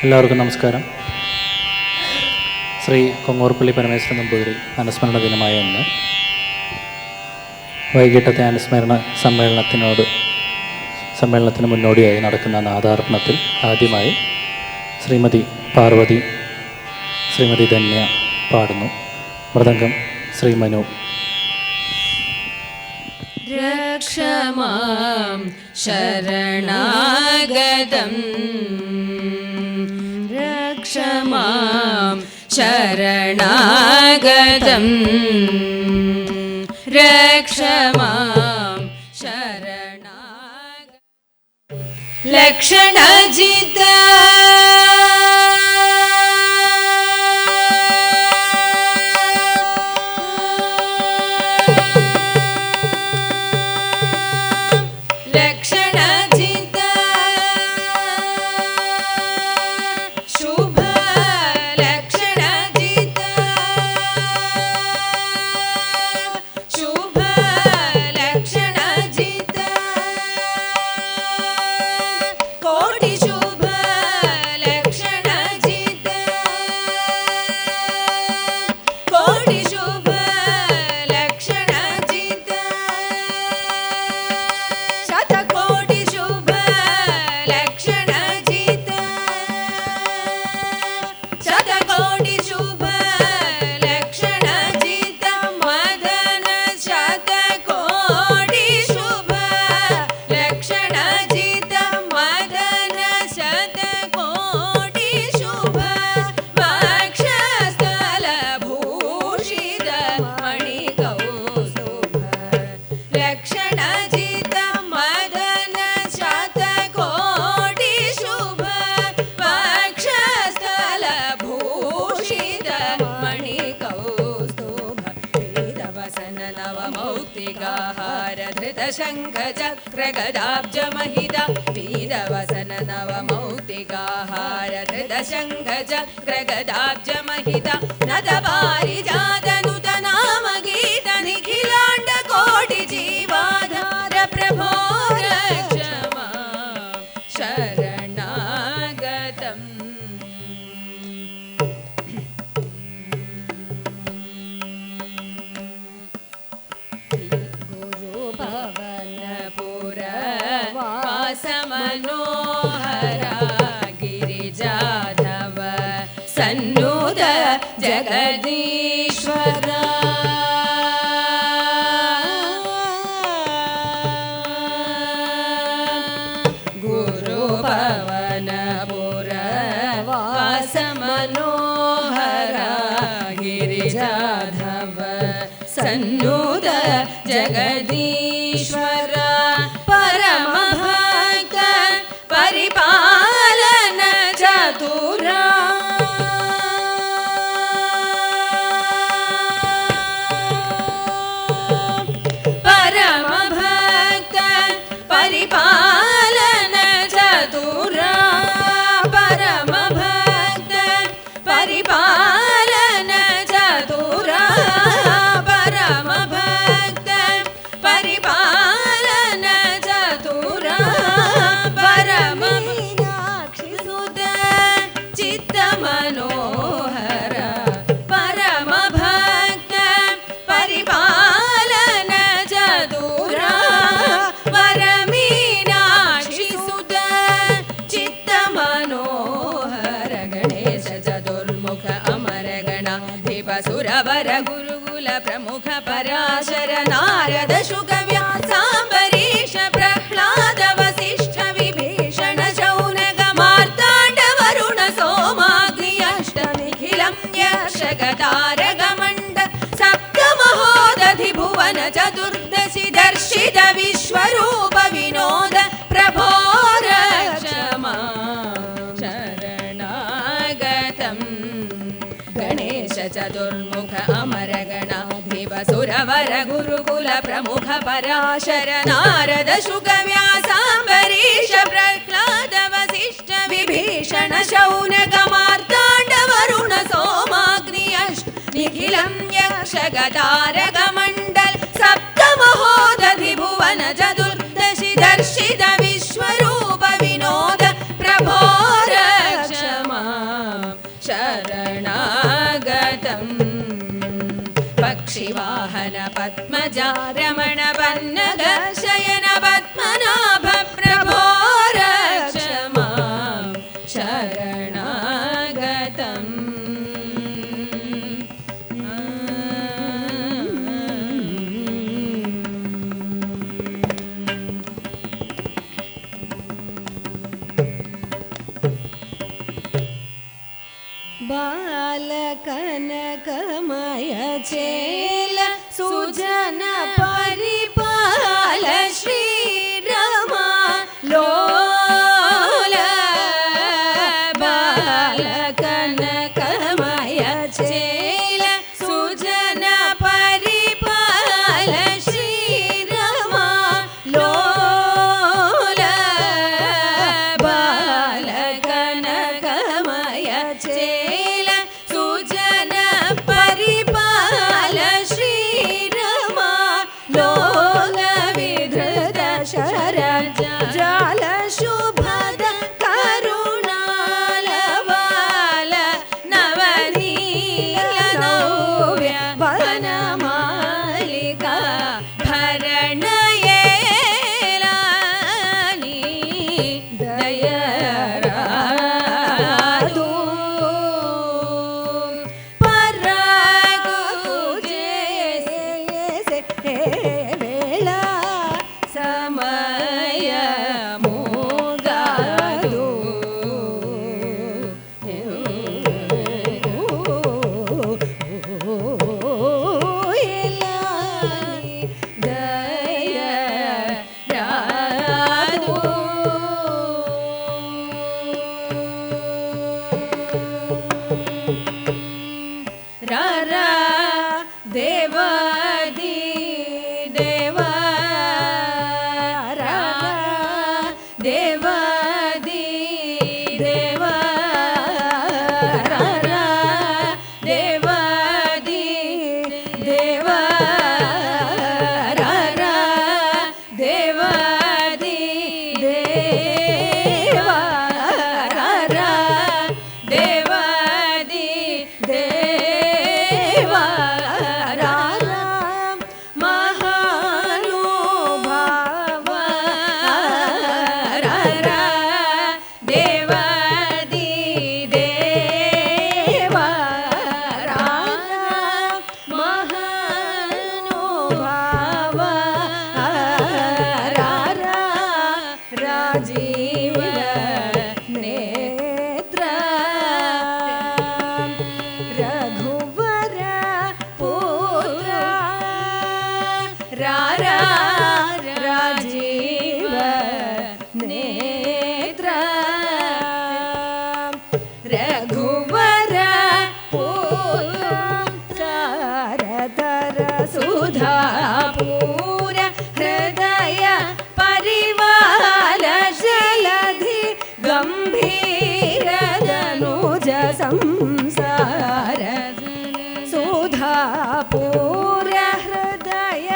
എല്ലാവർക്കും നമസ്കാരം. ശ്രീ കൊങ്ങോർപ്പള്ളി പരമേശ്വരൻ നമ്പൂതിരി അനുസ്മരണ ദിനമായ ഇന്ന് വൈകിട്ടത്തെ അനുസ്മരണ സമ്മേളനത്തിന് മുന്നോടിയായി നടക്കുന്ന നാദാർപ്പണത്തിൽ ആദ്യമായി ശ്രീമതി പാർവതി, ശ്രീമതി ധന്യ പാടുന്നു. മൃദംഗം ശ്രീ മനു. രക്ഷമാം ശരണാഗതം, രക്ഷമാം ശരണാഗതം, രക്ഷമാം ശരണാഗതം. ലക്ഷണജിത शङ्खचक्रगदाब्जमहिता वीरवसन नवमौक्तिकाहार धृतशङ्खचक्रगदाब्जमहिता नदपारिजातनुतनामगीत निखिलाण्डकोटिजीवाधार प्रभो रक्षमा शरणागतम्. मनोहरा गिरिजाधव सन्नुत जगदीश्वरा गुरु पवनपुर वास मनोहरा गिरिजाधव सन्नुत जगदीश्वरा परम परिपालन चतुरा परम भक्त परिपालन चतुरा परम भक्त परिपालन चतुरा परम भक्त परिपालन चतुरा परम मनोहर परम भक्त परिपालन चतुरा परमीनाक्षि सुत चित्त मनोहर गणेश चतुर्मुख अमर गणाधिप सुरवर गुरुकुल प्रमुख पराशर नारद शुक व्यासांबरीश प्रह्लाद वसिष्ठ विभीषण शौनक मार्ताण्ड वरुण सोमाग्नि अष्टनिखिलं यक्षगतारगमण्ड सप्तमहोदधि भुवन चतुर्दशि दर्शित विश्वरूप विनोद प्रभो रक्षमा शरणागतम्. गणेश चतुर्मुख अमर गणाधिप सुरवर गुरुकुल प्रमुख पराशर नारद शुक व्यासांबरीश प्रह्लाद वसिष्ठ विभीषण शौनक मार्ताण्ड वरुण सोमाग्नि अष्टनिखिलं यक्षगतारगमण्डल सप्तमहोदधि भुवन चतुर्दशि दर्शित विश्वरूप विनोद प्रभो रक्षमा पक्षिवाहन पद्मजा रमण पन्नग शयन पद्मनाभ प्रभो रक्ष मां शरणागतम् बालकनकमय चेल सुजन परिपाल श्रीरमा लोल बालकनकमय चेल सुजन परिपाल श्रीरमा लोल बालकनकमय चेल सुजन परिपाल श्रीरमा लोल विधृत शरज जाल शुभद करुणाल बाल नवनील नव्य वनमालिका भरणयेलानि दयरादु समय मोगादु दयरादु रारा देवादी देवा रारा देवादी देवा रारा देवादी देवा रारा देवादी देवा रारा देवादी देवा रारा महानुभाव रारा देवादी देवा रारा महानुभाव रारा राजीव नेत्र रघुवर पुत्र रारा राजीव नेत्र रघुवर पुत्र सारतर सुधापूर हृदय परिवाल जलधि गंभीर दनुज संसार सुधापूर हृदय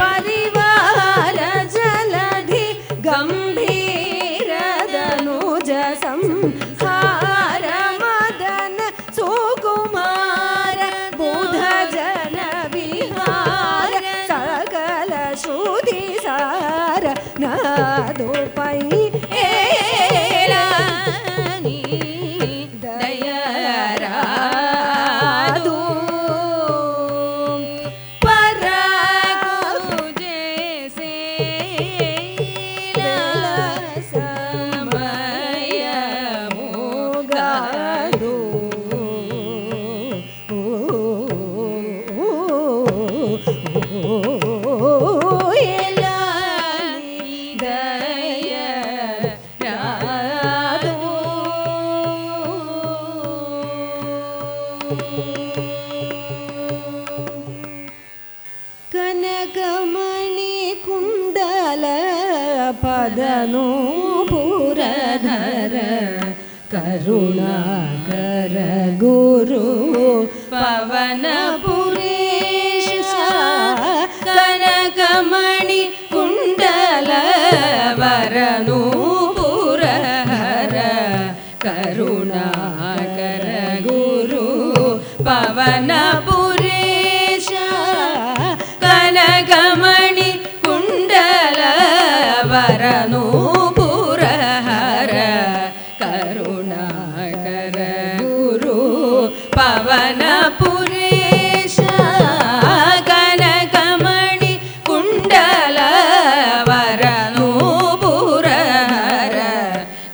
परिवाल जलधि गंभीर दनुज संहार मदन सुकुमार बुध जन विहार सकल श्रुति सार नादुपै एलानि दयरादु परागु जैसे समय मोगादु एलानि दयरादु कनकमणि कुंडल पदनूपुरधर करुणाकर गुरु पवनपुरेश कनकमणि कुंडल वरनूपुरहर करुणाकर गुरु पवनपुरेश ಕರುಣಾಕರ ಗುರು ಪವನ ಪುರೇಶ ಕನಕಮಣಿ ಕುಂಡಲ ವರನೂಪುರಹರ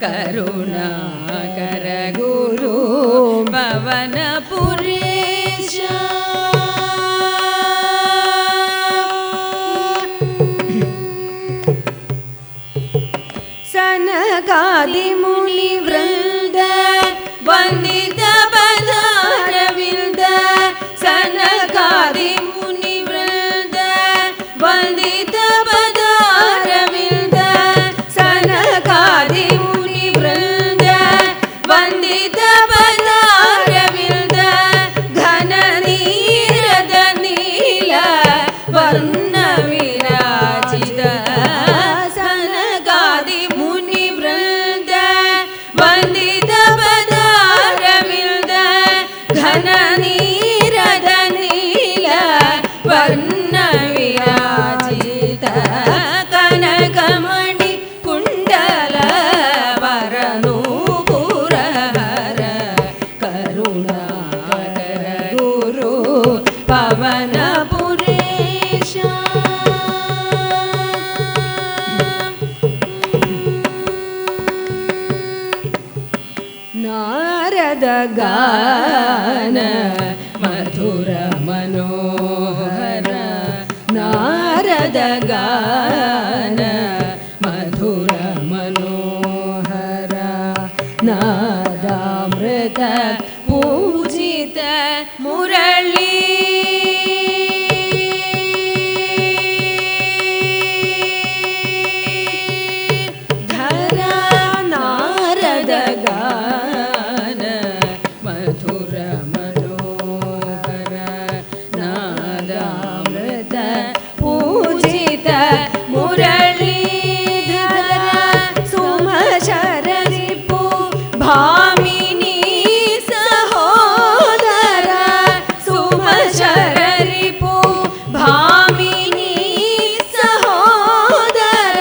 ಕರುಣಾಕರ ಗುರು ಪವನ ಪುರೇಶ ಸನಕಾದಿ ಮುನಿ ವೃಂದ ವಂದಿತ ಪದಾರವಿಂದ ಸನಕಾದಿ ಮುನಿ ವೃಂದ ವಂದಿತ ಪದಾರವಿಂದ ಸನಕಾದಿ ಮುನಿ ವೃಂದ ವಂದಿತ ಪದಾರವಿಂದ ಘನ ನೀರದ ನೀಲ ವರ್ಣ ವಿರಾಜಿತ ಸನಕಾದಿ ಮುನಿ ವೃಂದ ವಂದಿತ ಪದಾರವಿಂದ ಘನ ನೀರದ ನೀಲ ವರ್ಣ ವಿರಾಜಿತ ಕನಕಮಣಿ ಕುಂಡಲ ವರನೂಪುರಹರ ಕರುಣಾಕರ ಗುರು ಪವನ ಪುರೇಶ ನಾರದ ಗಾನ ಮಧುರ ಮನೋಹರ ನಾರದ ಗಾನ ಮಧುರ ಮನೋಹರ ನಾದಾಮೃತ ಪೂಜಿತ ಮುರಳಿ ಧರ ನಾರದ ಗಾನ ಮಧುರ ಮನೋಹರ ನಾದಾಮೃತ ಪೂಜಿತ ಮುರಳೀಧರ ಸುಮಶರರಿಪು ಭಾಮಿನಿ ಸಹೋದರ ಸುಮಶರರಿಪು ಭಾಮಿನಿ ಸಹೋದರ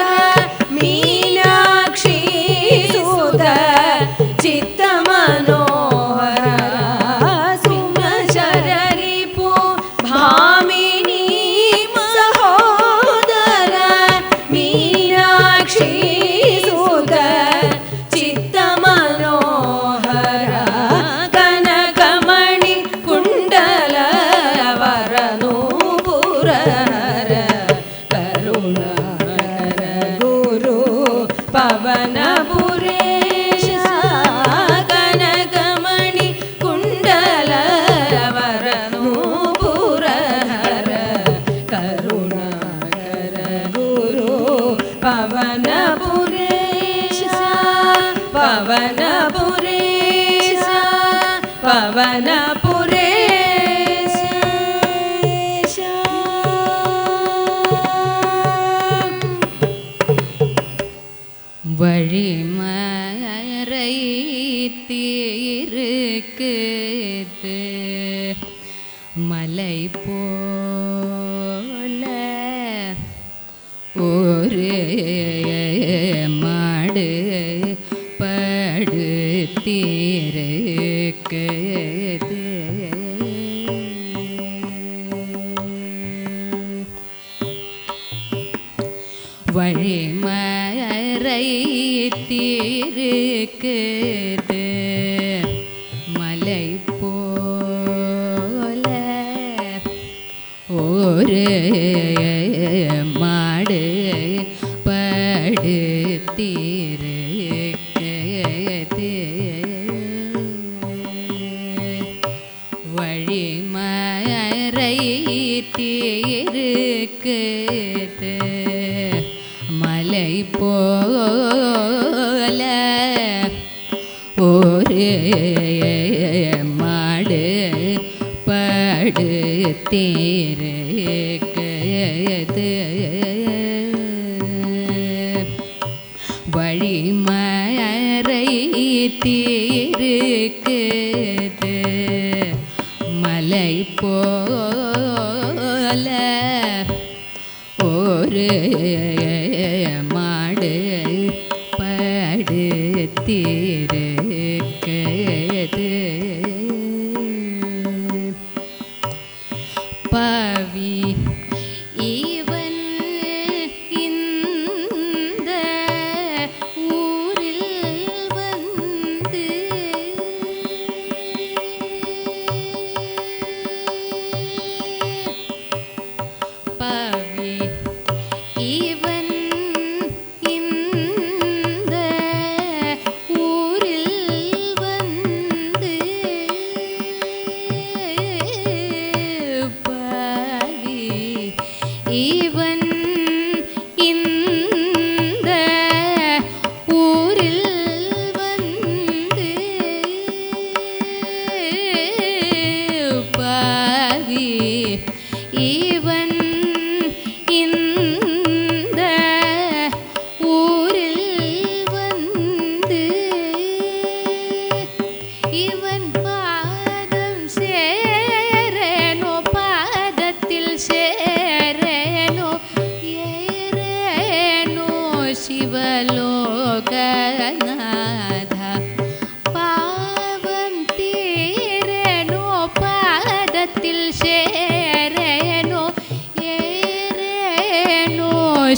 ಮೀನಾಕ್ಷಿ ಸುತ ಚಿತ್ತ ಮನೋಹರ ಸುಮಶರರಿಪು ಭಾಮಿನಿ ಸಹೋದರ ಮೀನಾಕ್ಷಿ ಸುತ ಚಿತ್ತ ಮನೋಹರ ಕನಕಮಣಿ ಕುಂಡಲ ವರನೂಪುರಹರ ಕರುಣಾಕರ ಗುರು ಪವನ ಪುರೇಶ ಕನಕಮಣಿ ಕುಂಡಲ ವರನೂಪುರಹರ ಕರುಣಾಕರ ಗುರು ಪವನ ಪುರೇಶ ಪವನ ಪುರೇಶ ಪವನ ಪುರೇಶ வழிமறைத்தீருக்குது மலை போல ஒரு மாடு படுத்திருக்குது வழிமறைத்தீருக்குது மலை போல ஒரு மாடு படுத்திருக்குது வழிமறைத்தீருக்குது மலை போல ஒரு மாடு படுத்திருக்குது வழிமறைத்தீருக்குது மலை போல ஒரு மாடு படுத்திருக்குது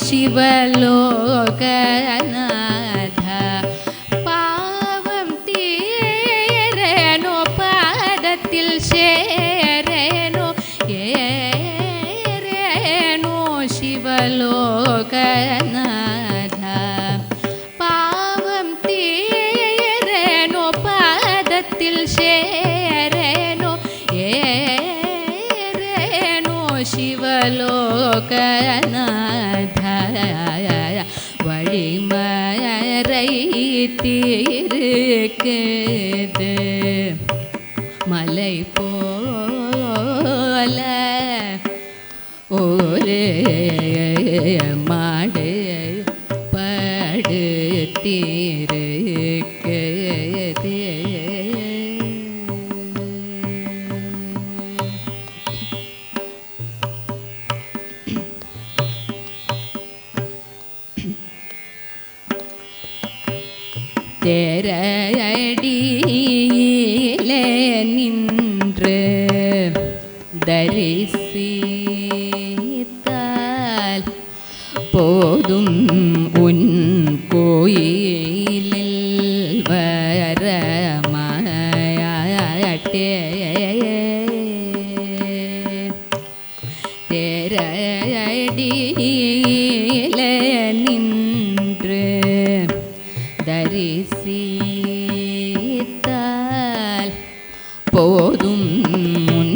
ಶಿವಲೋಕನಾಥ പാവം തീരേനോ പാദത്തിൽ ശേരേനോ ഏരേനോ ശിവലോകനാഥ പാവം തീരേനോ പാദത്തിൽ ശേരേനോ ഏരേനോ ശിവലോകനാഥ வழிமறை தீர்க்குது மலை போல ஒரு மாடு படுத்திருக்குது தேரடியிலே நின்று தரிசித்தால் போதும் உன் கோயிலில் வரமாட்டே தேரடியிலே நின்று தரிசித்தால் போதும் முன்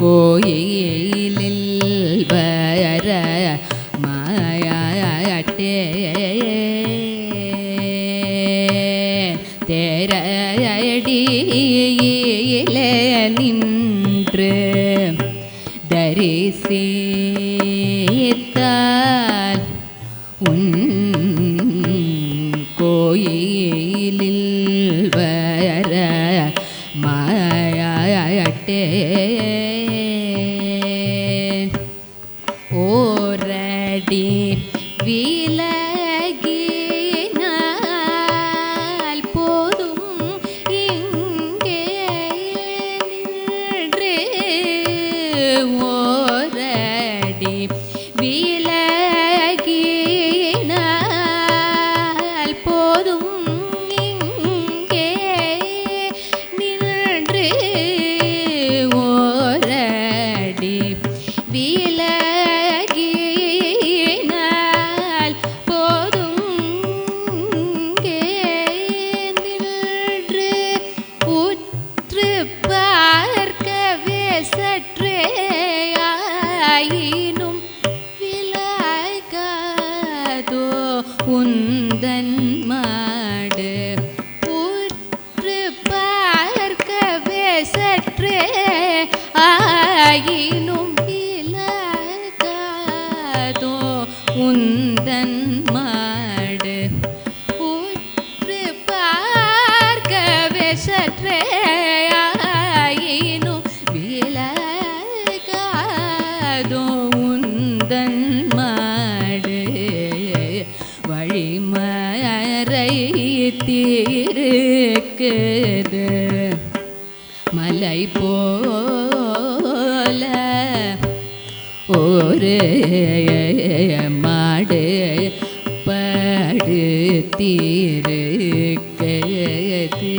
கோயிலில் வர மாயாட்டே தேரடியிலே நின்று தரிசித்தால் உன் கோயிலில் வர மாயாட்டே ஓரடி விலகினால் போதும் இங்கே நின்று ஓரடி விலகினால் போதும் இங்கே நின்று ஓரடி விலகினால் போதும் இங்கே நின்று உற்று பார்க்கவே சற்றே ஆயினும் விலகாதோ உந்தன் மாடு உற்று பார்க்கவே சற்றே ஆயினும் விலகாதோ உந்தன் மாடு உற்று பார்க்கவே சற்றே ஆயினும் விலகாதோ உந்தன் மாடு வழிமறை தீர்க்குது மலை போல ஒரு மாடு படுத்திருக்குது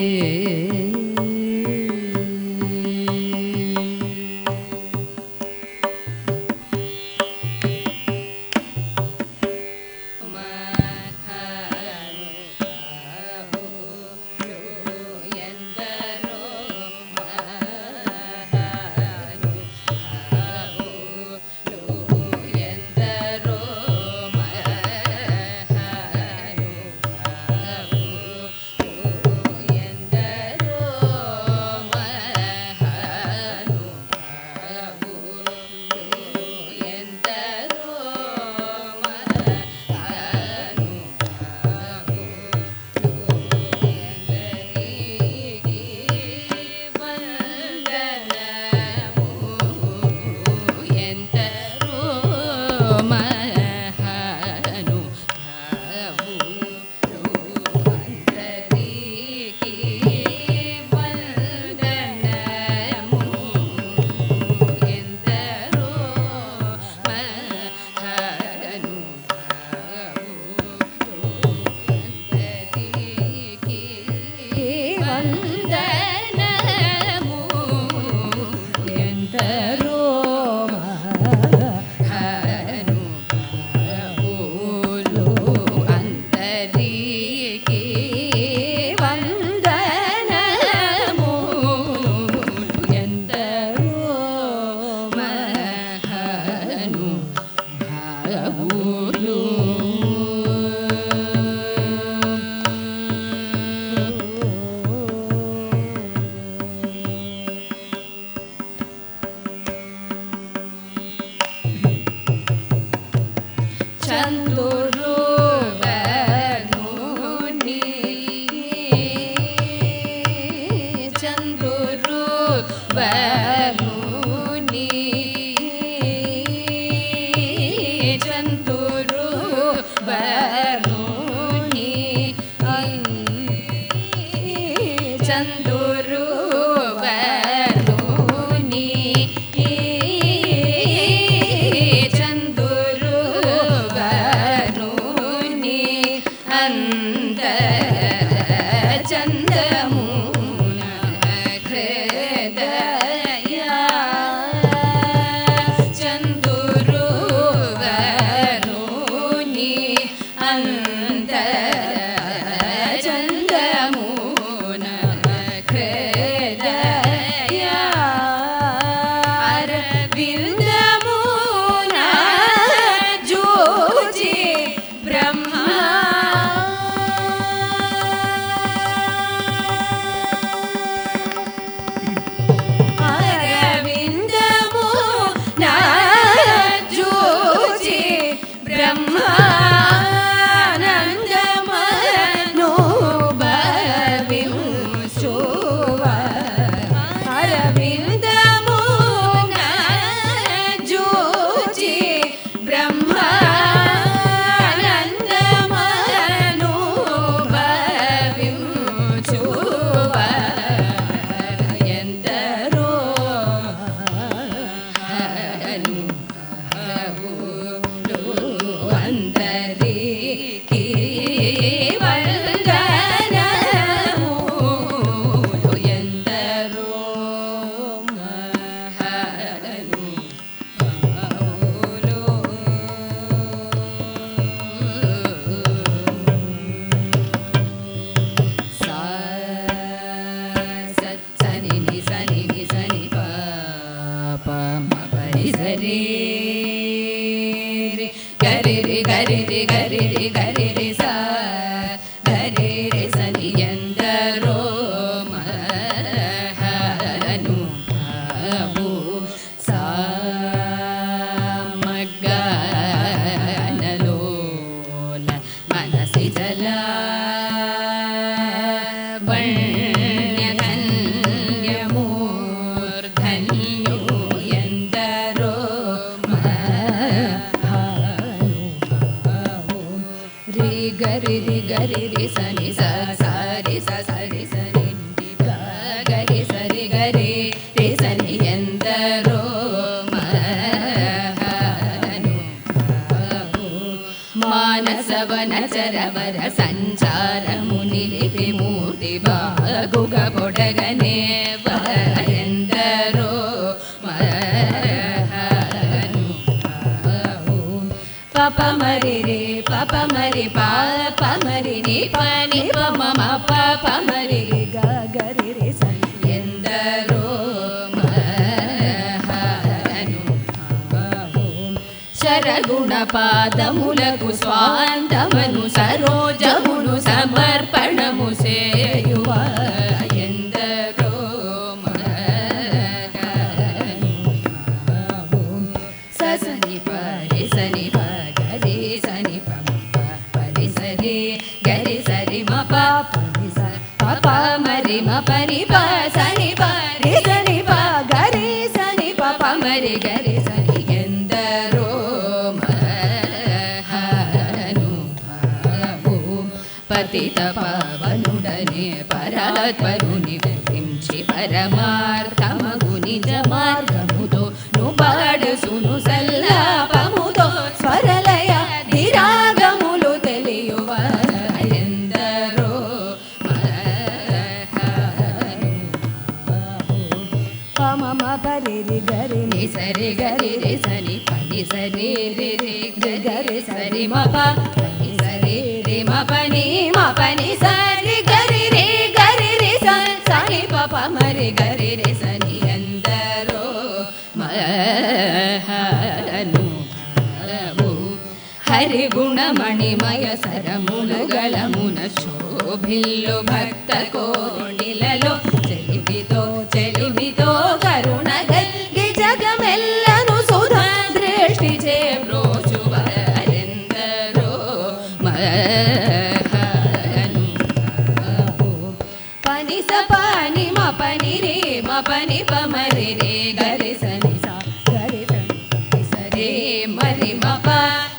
వందనము ఎందరో మహానుభావులు అందరికీ వందనము ఎందరో మహానుభావులు చంద్రుని చంద్రుని చంద్రుని చంద్రుని చంద్రుని అంద చందమున హృదయ చంద్రుని అంద చందమున హృదయ అరవిందమున జూచి బ్రహ్మ అరవిందమున జూచి బ్రహ్మానందమనోభవించువ అరవిందమున జూచి బ్రహ్మానందమనోభవించువ ఎందరో అందరికీ వందనము ఎందరో మహానుభావులు సని సని పాప మపరి సరి గరి రి గరి రి గరి రి గరి రి సా గరి రి సని ఎందరో మహానుభావు సామగానలోల మనసి జల వణ్యధన్యమూర్ధన్యు ఎందరో రి గరి రి గరి రి సని స సరి స సరి సరి గరి సరి గరి రి సని ఎందరో మహానుభావు మానసవన చరవర సంచారము నిలిపి మూర్తి బాగుగ పొడగనే ఎందరో మహానుభావు పప మరి రే పప మరి పాప మరి ని పని పమ పప మరి గరి రే సని ఎందరో మహానుభావు శరగుణ పాదములకు స్వాంతమను సరోజమును సమర్పణము సేయువ ఎందరో మహానుభావు సని పరి సని గరి సని పరి సరి గరి సరి మ పరి స పప మరి మ పరి ప సని పరి సని ప గరి సని పప మరి గరి సని ఎందరో మహానుభావు పతిత పవనుడనే పరాత్పరుని విరించి పరమార్థమగు నిజ మార్గముతో నుబాడు సును సల్లాపముతో స్వరలయ ధిరాగములు తెలియువ ఎందరో మహానుభావు పమ పరి రి గరి ని సరి గరి రి సని పని సరి రి రి గరి సరి మ పని సరి రి మ పని సరి గరి రి సని ప మరి గరి రి సని ఎందరో మహనుభావు హరి గుణమణిమయ సరములగళమున శోభిల్లు భక్త కోణిలలో చెలిమితో కరుణ గల్గి జగమెల్లను సుధా దృష్టి చే బ్రోచువరెందరో మహనుభావు పని స పని మ పని రే మ పని ప మరి రే గరి సని సా గరి సరి మరి మ ప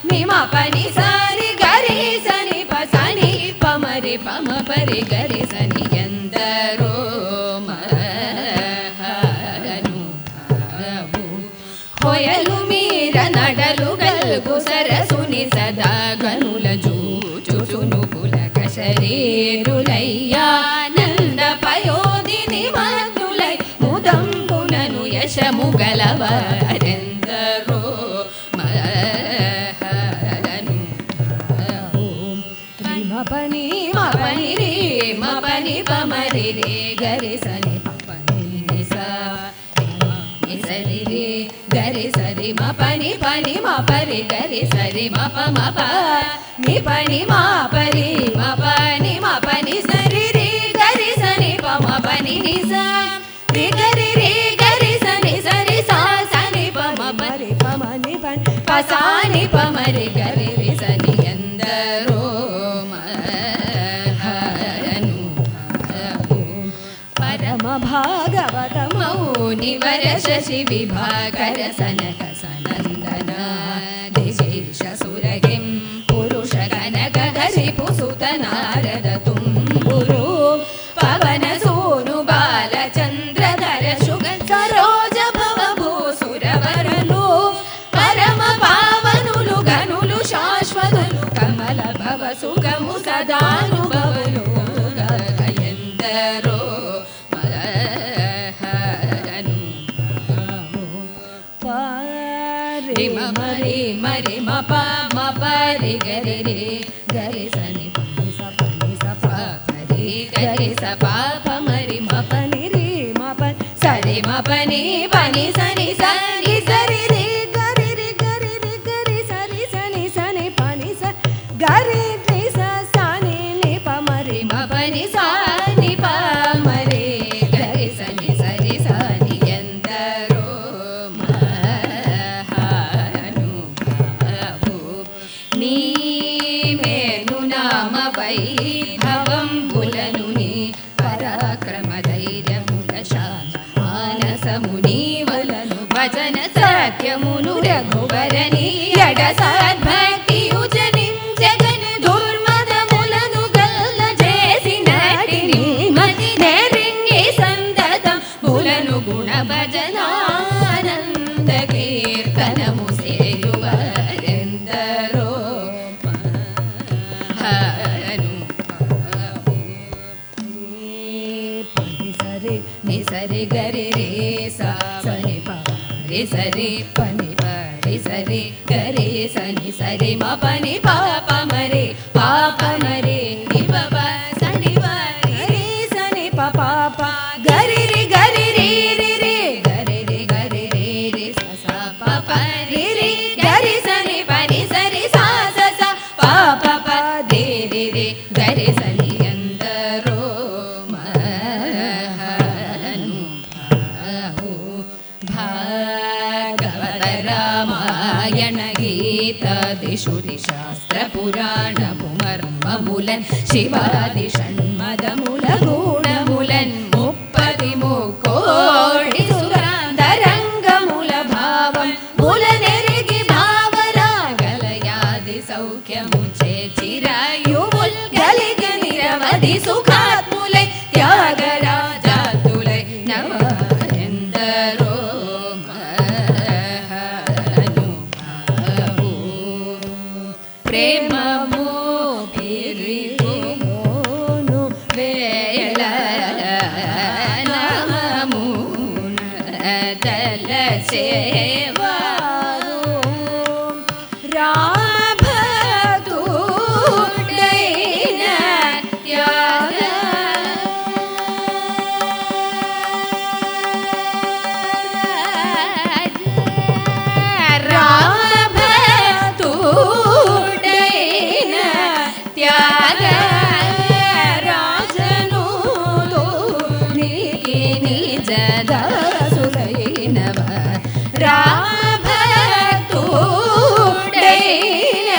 ని మ పని సరి గరి సని ప సని ప మరి ప మ పరి గరి సని ఎందరో మహనుభావు హొయలు మీర నడలు గల్గు సరసుని సదా గనుల జూచును పులక శరీరులయ్యానంద పయోధిని మగ్నులై ముదంబునను యశము గలవారెందరో మహనుభావు మ పని రే మ పని ప మరి రే గరి సని పని ని సా ని సరి రే గరి సరి మ పని మ పరి గరి సరి మ ప ని పని మ పరి మ పని సరి రే గరి సని ప మ పని ని సా రి గరి సని సరి సా సని ప మ పరి ప మ ని ప సా ని ప మరి గరి రి సని ఎందరో మహనుభావు పరమ భాగవత మౌని వర శశి విభాకర సనక సనందన దిశేష సురగిం పురుష కనక హరిపు సుత నారద తుంబురు పవన సోను బాలచంద్రధర శుగ సరోజ భవ భూసురవరలు పరమ పావనులు గనులు శాశ్వతులు కమల భవ సుఖము సదానుభవులు ఎందరో మరి మరి మ పరి గరి రే గరి సని పని స పరి గరి స ప మరి మ పని రే మ పని సరి మ పని సని సరి సరి రే గరి సరి సని సని పని స గరి రి స సని ని ప మరి మ పని సా ని ప మరి గరి సని సరి సని ఎందరో నీ మేను నామ వైభవం బులను నీ పరాక్రమ ధైర్యముల మానసముని వలను భజన సత్యమును రఘువరని యడ సద్భక్తియు జనించగను దుర్మదములను గల్ల చేసినటిని మది నెరింగి సంతతం బులను గుణ భజనానంద కీర్తనము సేయువరెందరో ని సరి గరి రే సా సని ప రి సరి పని ప రి సరి గరి సని సరి మ పని ప మరి ప మరి ని ప సని ప రి సని ప గరి రి గరి రి గరి రి స స ప రి గరి సని పని సరి సా స స ప రి గరి సని ఎందరో మహనుభావు భాగవత రామాయణ గీతాది శృతి శాస్త్ర పురాణము మర్మములన్ శివాది షణ్మదముల గుణములన్ ముప్పది ముకోడి సురాంతరంగముల భావం ములనెరిగి భావరాగలయాది సౌఖ్యము చే చిరాయువుల్ గలిగ నిరవధి సుఖాత్ములై త్యాగరాజాతులై నవరెందరో మహనుభావు ప్రేమము పిరిగును చేవారు రామభక్తుడైన త్యాగ రామభక్తుడైన త్యాగ రాజను నీకి నిజ దాసులైనవ రామభక్తుడైన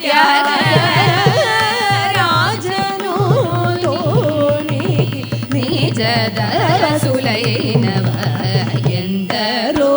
త్యాగ రాజను నీకి నిజ దాసులైనవ ఎందరో